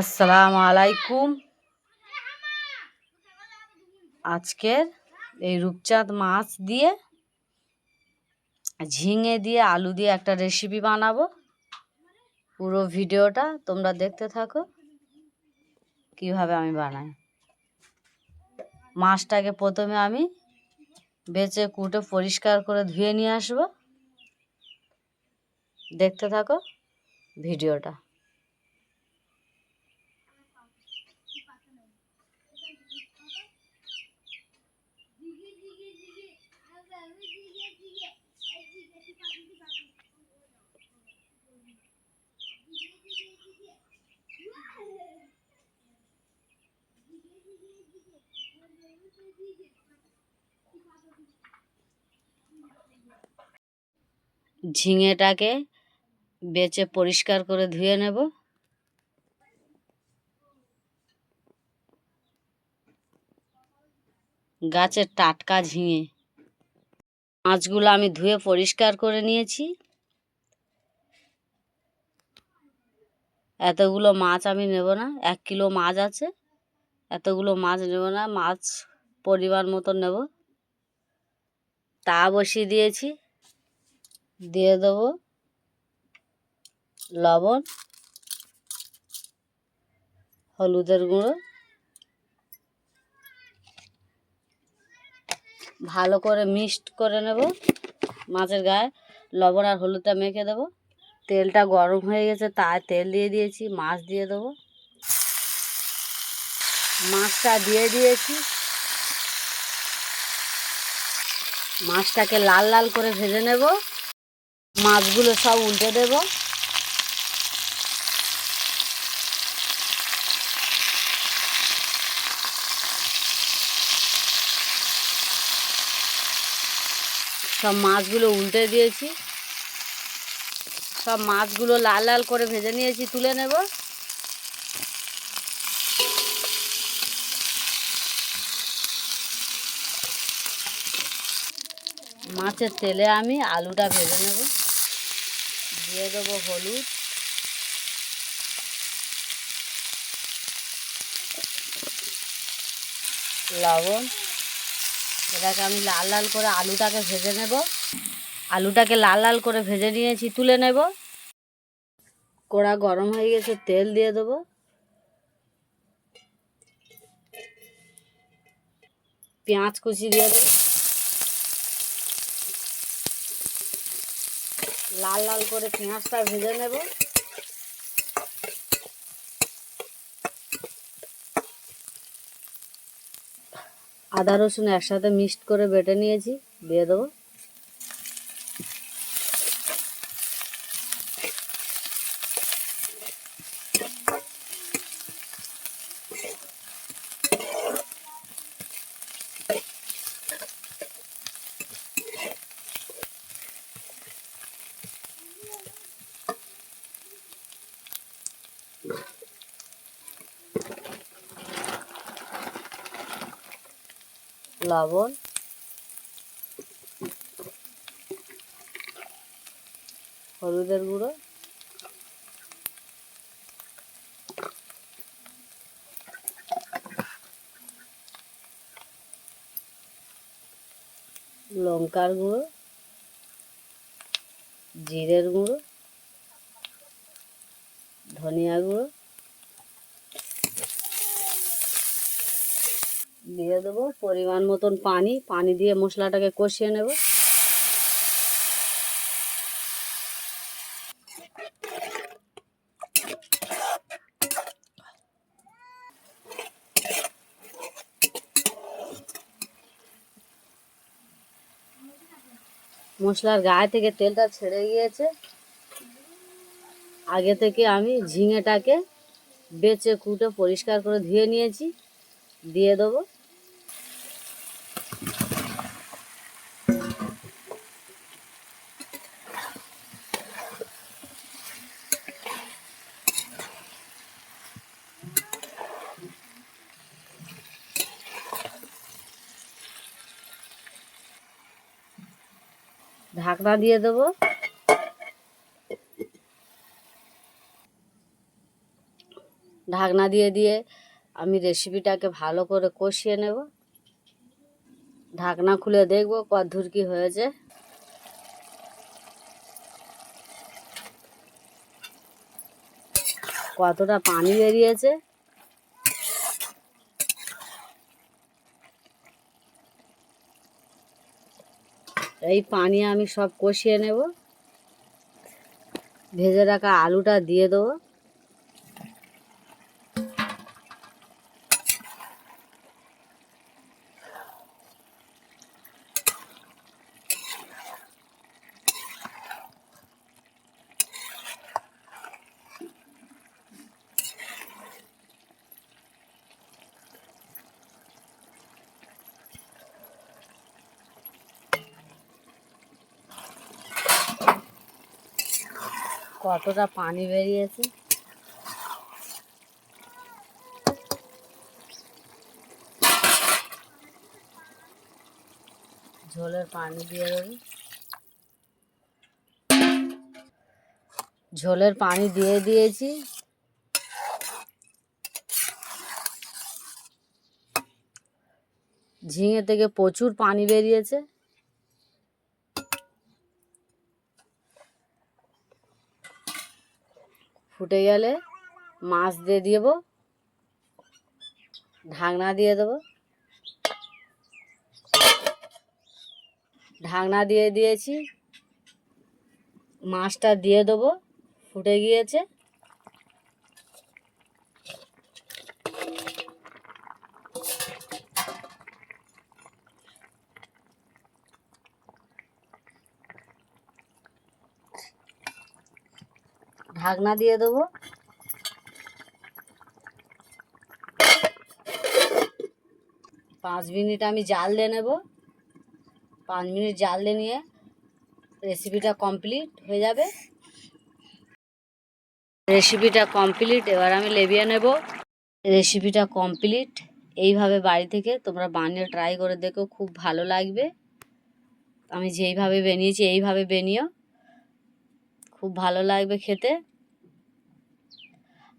আসসালামু আলাইকুম। আজকের এই রূপচাঁদ মাছ দিয়ে ঝিঙে দিয়ে আলু দিয়ে একটা রেসিপি বানাবো। পুরো ভিডিওটা তোমরা দেখতে থাকো কিভাবে আমি বানাই। মাছটাকে প্রথমে আমি বেছে কুটে পরিষ্কার করে ধুয়ে নিয়ে আসবো। দেখতে থাকো ভিডিওটা। ঝিঙেটাকে বেছে পরিষ্কার করে ধুয়ে নেব। গাছের টাটকা ঝিঙে। মাছগুলো আমি ধুয়ে পরিষ্কার করে নিয়েছি। এতগুলো মাছ আমি নেব না, 1 কিলো মাছ আছে। এতগুলো মাছ নেব না, মাছ পরিমাণ মতো নেব। তা বসিয়ে দিয়েছি, দিয়ে দেবো লবণ, হলুদের গুঁড়ো, ভালো করে মিক্সড করে নেব। মাছের গায়ে লবণ আর হলুদটা মেখে দেবো। তেলটা গরম হয়ে গেছে, তাই তেল দিয়ে দিয়েছি। মাছ দিয়ে দেবো। মাছটা দিয়ে দিয়েছি। মাছটাকে লাল লাল করে ভেজে নেব। মাছগুলো সব উল্টে দেব। সব মাছগুলো উল্টে দিয়েছি। সব মাছগুলো লাল লাল করে ভেজে নিয়েছি, তুলে নেব। মাছের তেলে আমি আলুটা ভেজে নেব। দিয়ে দেবো হলুদ, লবণ। এটাকে আমি লাল লাল করে আলুটাকে ভেজে নেব। আলুটাকে লাল লাল করে ভেজে নিয়েছি, তুলে নেব। কড়া গরম হয়ে গেছে, তেল দিয়ে দেবো। পেঁয়াজ কুচি দিয়ে দেবো। লাল লাল করে পেঁয়াজটা ভেজে নেব। আদা রসুন একসাথে মিক্সড করে বেটে নিয়েছি, দিয়ে দেবো। লবণ, হলুদের গুঁড়ো, লঙ্কার গুঁড়ো, জিরের গুঁড়ো, ধনিয়া গুঁড়ো দিয়ে দেবো। পরিমাণ মতন পানি দিয়ে মশলাটাকে কষিয়ে নেব। মশলার গায়ে থেকে তেলটা ছেড়ে গিয়েছে। আগে থেকে আমি ঝিঙেটাকে বেছে কুটে পরিষ্কার করে ধুয়ে নিয়েছি, দিয়ে দেবো। ঢাকনা দিয়ে দেবো। ঢাকনা দিয়ে দিয়ে আমি রেসিপিটাকে ভালো করে কষিয়ে নেব। ঢাকনা খুলে দেখব কতদূর কি হয়েছে। কতটা পানি বেরিয়েছে। এই পানি আমি সব কষিয়ে নেব। ভেজে রাখা আলুটা দিয়ে দেবো। কতটা পানি বেরিয়েছে। ঝোলের পানি দিয়ে দেবো। ঝোলের পানি দিয়ে দিয়েছি। ঝিঙে থেকে প্রচুর পানি বেরিয়েছে। ফুটে গেলে মাছ দিয়ে দেবো। ঢাকনা দিয়ে দেবো। ঢাকনা দিয়ে দিয়েছি। মাছটা দিয়ে দেবো। ফুটে গিয়েছে। ঢাকনা দিয়ে দেবো। 5 মিনিট আমি জাল দিয়ে নেব। 5 মিনিট জাল দিয়ে নিয়ে রেসিপিটা কমপ্লিট হয়ে যাবে। রেসিপিটা কমপ্লিট। এবার আমি লেবিয়ে নেব। রেসিপিটা কমপ্লিট। এইভাবে বাড়ি থেকে তোমরা বানিয়ে ট্রাই করে দেখো, খুব ভালো লাগবে। আমি যেইভাবে বানিয়েছি এইভাবে বানিও, খুব ভালো লাগবে খেতে।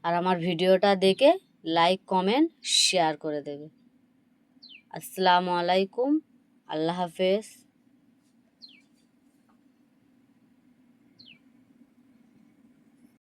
আর আমার ভিডিওটা দেখে লাইক কমেন্ট শেয়ার করে দেবে। আসসালামু আলাইকুম। আল্লাহ হাফেজ।